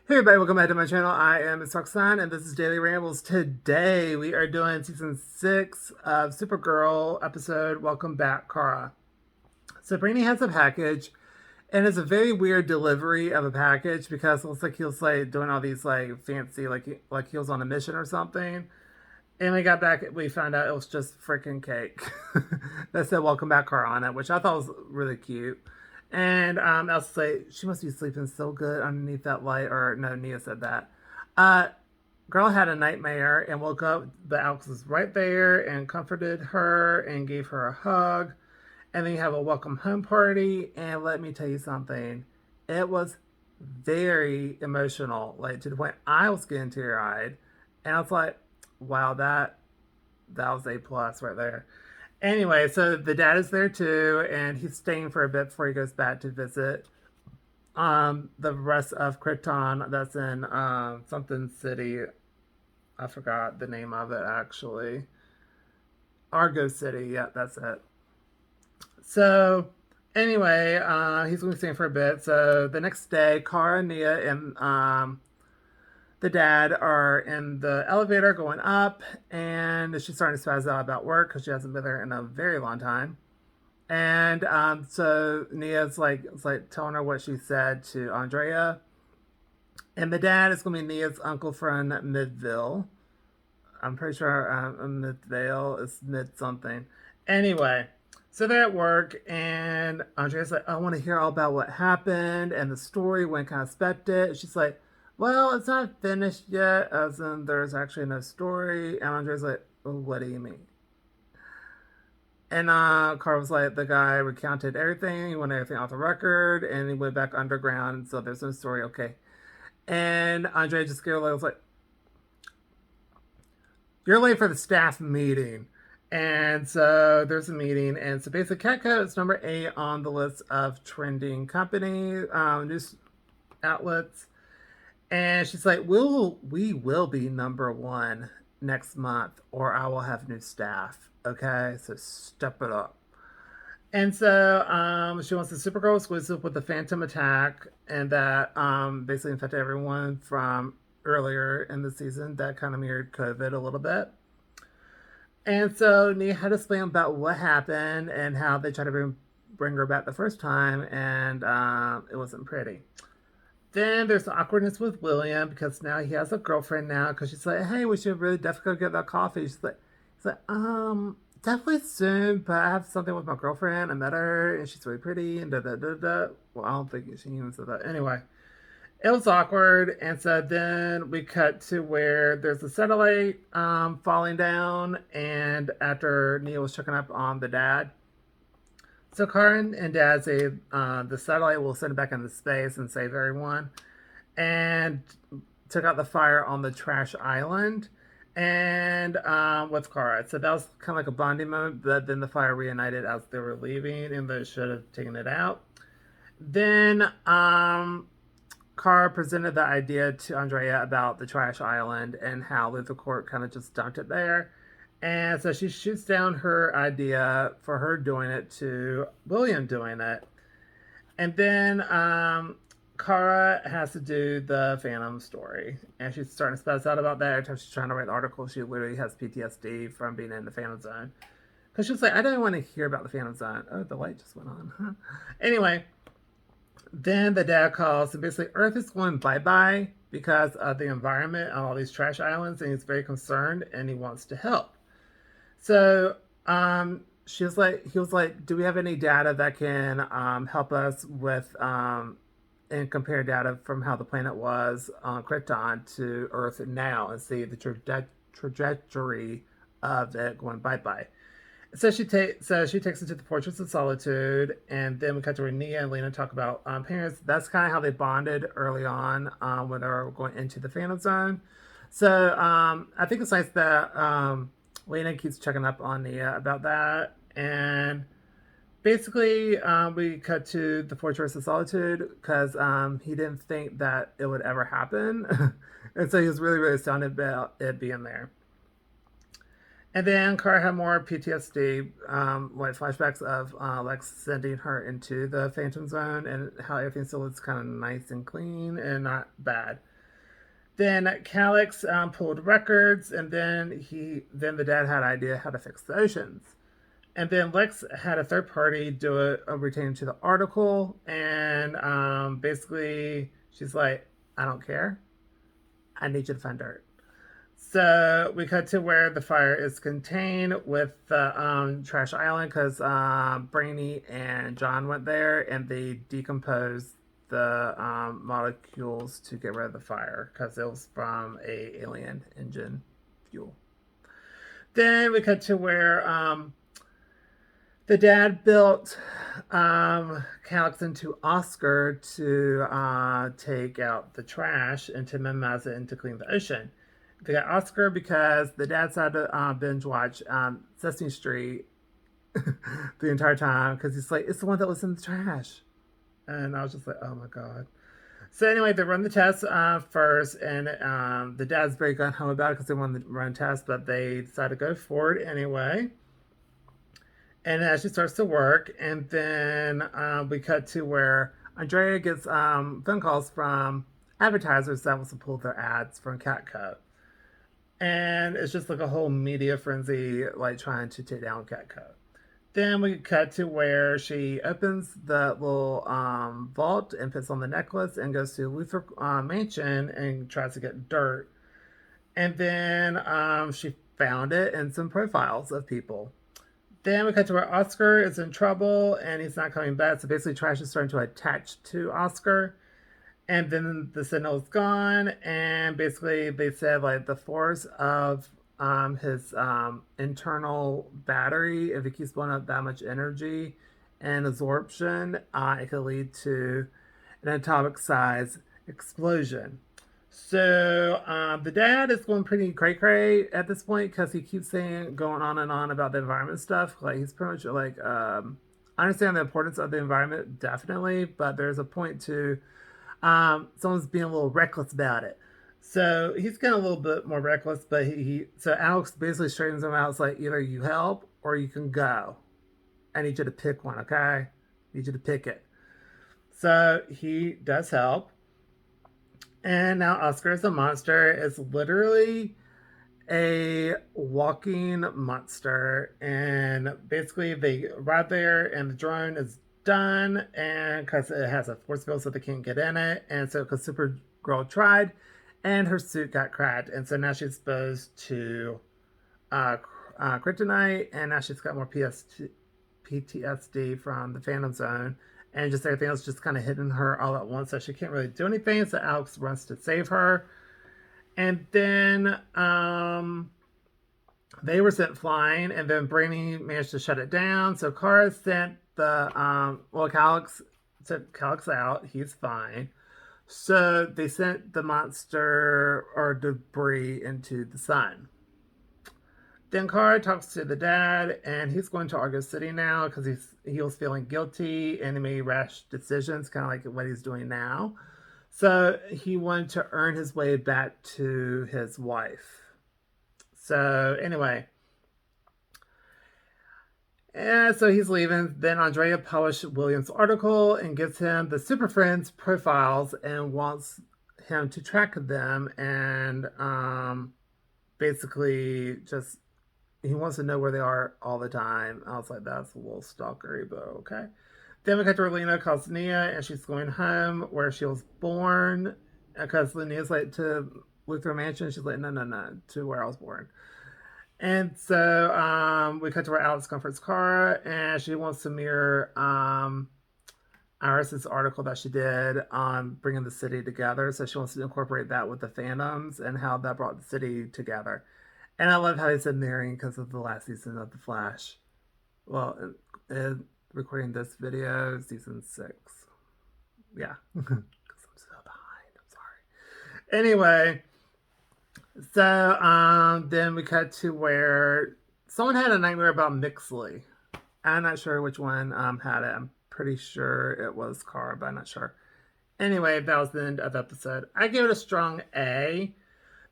Hey everybody, welcome back to my channel. I am Miss Roxanne and this is Daily Rambles. Today we are doing season 6 of Supergirl episode Welcome Back, Kara. So Brainy has a package and it's a very weird delivery of a package because it looks like he was like doing all these like fancy like he was on a mission or something. And we got back, we found out it was just freaking cake that said "Welcome Back, Car" on it, which I thought was really cute. And I was like, she must be sleeping so good underneath that light. Or no, Nia said that. Uh, Girl had a nightmare and woke up, but Alex was right there and comforted her and gave her a hug. And then you have a welcome home party. And let me tell you something, it was very emotional, like to the point I was getting teary eyed. And I was like, wow, that was A plus right there. Anyway, so the dad is there too, and he's staying for a bit before he goes back to visit the rest of Krypton that's in something city. I forgot the name of it actually. Argo City, yeah, that's it. So anyway, he's gonna be staying for a bit. So the next day, Kara, Nia, and the dad are in the elevator going up, and she's starting to spaz out about work because she hasn't been there in a very long time. And so Nia's like, it's like telling her what she said to Andrea, and the dad is going to be Nia's uncle from Midville. I'm pretty sure Midvale is mid something. Anyway, so they're at work, and Andrea's like, I want to hear all about what happened and the story when kind of expected. She's like, well, it's not finished yet, as in there's actually no story. And Andrea's like, well, what do you mean? And Carl was like, the guy recounted everything. He wanted everything off the record, and he went back underground. So there's no story. Okay. And Andre just was like, "You're late for the staff meeting." And so there's a meeting, and so basically, Catco is number 8 on the list of trending company news outlets. And she's like, we will be number 1 next month, or I will have new staff. Okay, so step it up. And so she wants the Supergirl exclusive with the Phantom attack, and that basically infected everyone from earlier in the season. That kind of mirrored COVID a little bit. And so Nia had to explain about what happened and how they tried to bring her back the first time, and it wasn't pretty. Then there's the awkwardness with William because now he has a girlfriend now because she's like, hey, we should really definitely go get that coffee. He's like, definitely soon, but I have something with my girlfriend. I met her and she's really pretty and da da da da. Well, I don't think she even said that. Anyway, it was awkward. And so then we cut to where there's a satellite falling down. And after Neil was checking up on the dad, so Karin and Dad say the satellite will send it back into space and save everyone, and took out the fire on the trash island. And with Kara, so that was kind of like a bonding moment. But then the fire reunited as they were leaving, and they should have taken it out. Then Kara presented the idea to Andrea about the trash island and how Luther Court kind of just dumped it there. And so she shoots down her idea for her doing it to William doing it. And then Kara has to do the Phantom story. And she's starting to spaz out about that. Every time she's trying to write the article, she literally has PTSD from being in the Phantom Zone. Because she's like, I don't want to hear about the Phantom Zone. Oh, the light just went on. Anyway, then the dad calls, and basically Earth is going bye-bye because of the environment on all these trash islands, and he's very concerned and he wants to help. So she was like, he was like, do we have any data that can help us with and compare data from how the planet was on Krypton to Earth now and see the trajectory of it going bye bye. So she takes it to the Fortress of Solitude, and then we cut to where Nia and Lena talk about parents. That's kind of how they bonded early on when they were going into the Phantom Zone. So I think it's nice that Lena keeps checking up on Nia about that, and basically we cut to the Fortress of Solitude because he didn't think that it would ever happen, and so he was really astounded about it being there. And then Kara had more PTSD, like flashbacks of Lex sending her into the Phantom Zone and how everything still looks kind of nice and clean and not bad. Then Calix pulled records, and then the dad had an idea how to fix the oceans. And then Lex had a third party do a retain to the article, and basically she's like, "I don't care. I need you to find dirt." So we cut to where the fire is contained with the trash island because Brainy and John went there and they decomposed the molecules to get rid of the fire because it was from a alien engine fuel. Then we cut to where the dad built Calix into Oscar to take out the trash and to minimize it and to clean the ocean. They got Oscar because the dad decided to binge watch Sesame Street the entire time because he's like, it's the one that was in the trash. And I was just like, oh my God. So anyway, they run the test first, and the dad's very gun ho about it because they wanted to run tests, but they decide to go forward anyway. And as she starts to work, and then we cut to where Andrea gets phone calls from advertisers that wants to pull their ads from Catco. And it's just like a whole media frenzy, like trying to take down Catco. Then we cut to where she opens the little vault and puts on the necklace and goes to Luther Mansion and tries to get dirt. And then she found it and some profiles of people. Then we cut to where Oscar is in trouble and he's not coming back. So basically, trash is starting to attach to Oscar. And then the signal is gone. And basically, they said like the force of his internal battery, if it keeps blowing up that much energy and absorption, it could lead to an atomic size explosion. So the dad is going pretty cray cray at this point because he keeps saying, going on and on about the environment stuff. Like he's pretty much like, I understand the importance of the environment, definitely, but there's a point to someone's being a little reckless about it. So he's getting a little bit more reckless, but so Alex basically straightens him out. It's like either you help or you can go. I need you to pick one, okay? I need you to pick it. So he does help. And now Oscar is a monster. It's literally a walking monster. And basically, they arrive there, and the drone is done. And because it has a force field, so they can't get in it. And so, because Supergirl tried, and her suit got cracked. And so now she's exposed to kryptonite. And now she's got more PTSD from the Phantom Zone, and just everything else just kind of hitting her all at once, so she can't really do anything. So Alex runs to save her, and then they were sent flying, and then Brainy managed to shut it down. So Kara sent the Calix sent Calix out. He's fine. So they sent the monster or debris into the sun. Then Kara talks to the dad, and he's going to Argo City now because he was feeling guilty and he made rash decisions, kind of like what he's doing now. So he wanted to earn his way back to his wife. So anyway, and so he's leaving. Then Andrea published William's article and gives him the Super Friends profiles and wants him to track them and basically just he wants to know where they are all the time. I was like, that's a little stalkery, but okay. Then we got to Relina calls Nia, and she's going home where she was born because Nia's like to Luther Mansion. She's like, no, to where I was born. And so we cut to where Alex comforts Kara, and she wants to mirror Iris's article that she did on bringing the city together. So she wants to incorporate that with the Phantoms and how that brought the city together. And I love how they said mirroring because of the last season of The Flash. Well, recording this video, season 6. Yeah, because I'm so behind. I'm sorry. Anyway, so then we cut to where someone had a nightmare about Mixley. I'm not sure which one had it. I'm pretty sure it was Kara, but I'm not sure. Anyway, that was the end of the episode. I give it a strong A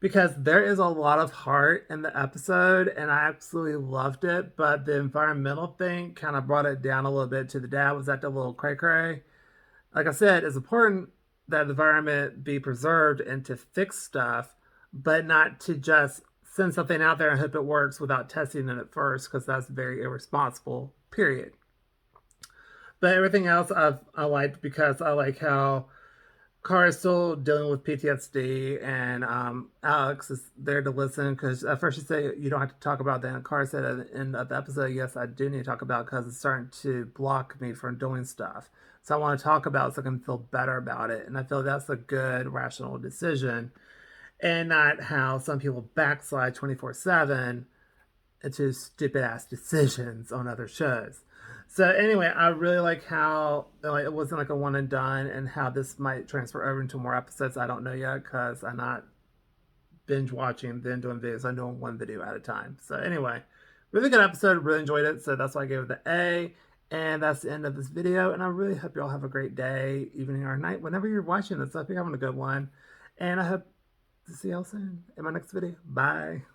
because there is a lot of heart in the episode, and I absolutely loved it, but the environmental thing kind of brought it down a little bit to the dad was acting a little cray-cray. Like I said, it's important that environment be preserved and to fix stuff, but not to just send something out there and hope it works without testing it at first, because that's very irresponsible, period. But everything else I liked, because I like how Kara is still dealing with PTSD, and Alex is there to listen, because at first she said you don't have to talk about that, and Kara said at the end of the episode, yes, I do need to talk about, because it's starting to block me from doing stuff. So I want to talk about it so I can feel better about it, and I feel that's a good rational decision, and not how some people backslide 24/7 into stupid ass decisions on other shows. So anyway, I really like how it wasn't like a one and done, and how this might transfer over into more episodes. I don't know yet, because I'm not binge watching then doing videos. I'm doing one video at a time. So anyway, really good episode. Really enjoyed it. So that's why I gave it the A. And that's the end of this video. And I really hope you all have a great day, evening, or night, whenever you're watching this. I hope you're having a good one. And I hope to see y'all soon in my next video. Bye.